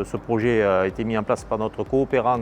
Ce projet a été mis en place par notre coopérant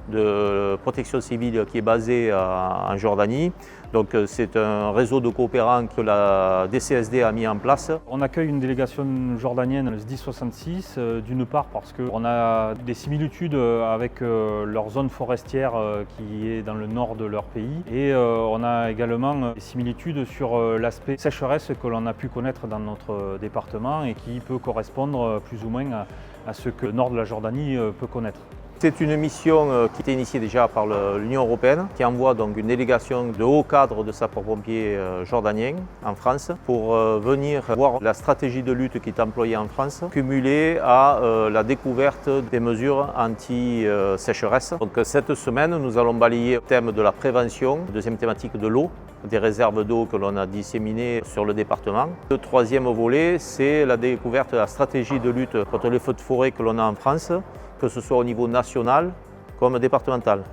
de protection civile qui est basé en Jordanie. Donc c'est un réseau de coopérants que la DCSD a mis en place. On accueille une délégation jordanienne, le SDI 66, d'une part parce qu'on a des similitudes avec leur zone forestière qui est dans le nord de leur pays, et on a également des similitudes sur l'aspect sécheresse que l'on a pu connaître dans notre département et qui peut correspondre plus ou moins à ce que le nord de la Jordanie peut connaître. C'est une mission qui était initiée déjà par l'Union européenne, qui envoie donc une délégation de hauts cadres de sapeurs-pompiers jordaniens en France pour venir voir la stratégie de lutte qui est employée en France, cumulée à la découverte des mesures anti-sécheresse. Donc cette semaine, nous allons balayer le thème de la prévention, deuxième thématique de l'eau, des réserves d'eau que l'on a disséminées sur le département. Le troisième volet, c'est la découverte de la stratégie de lutte contre les feux de forêt que l'on a en France, que ce soit au niveau national comme départemental.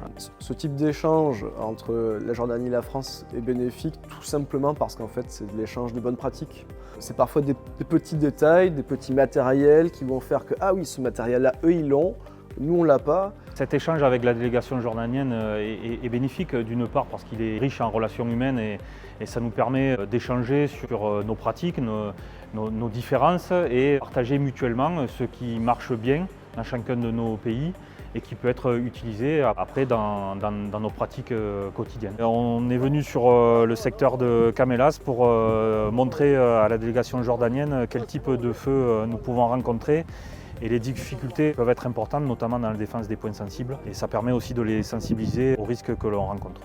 Ce type d'échange entre la Jordanie et la France est bénéfique tout simplement parce qu'en fait c'est de l'échange de bonnes pratiques. C'est parfois des petits détails, des petits matériels qui vont faire que ah oui, ce matériel-là, eux ils l'ont, nous on l'a pas. Cet échange avec la délégation jordanienne est bénéfique d'une part parce qu'il est riche en relations humaines et ça nous permet d'échanger sur nos pratiques, nos différences et partager mutuellement ce qui marche bien dans chacun de nos pays et qui peut être utilisé après dans nos pratiques quotidiennes. On est venu sur le secteur de Camélas pour montrer à la délégation jordanienne quel type de feu nous pouvons rencontrer. Et les difficultés peuvent être importantes, notamment dans la défense des points sensibles. Et ça permet aussi de les sensibiliser aux risques que l'on rencontre.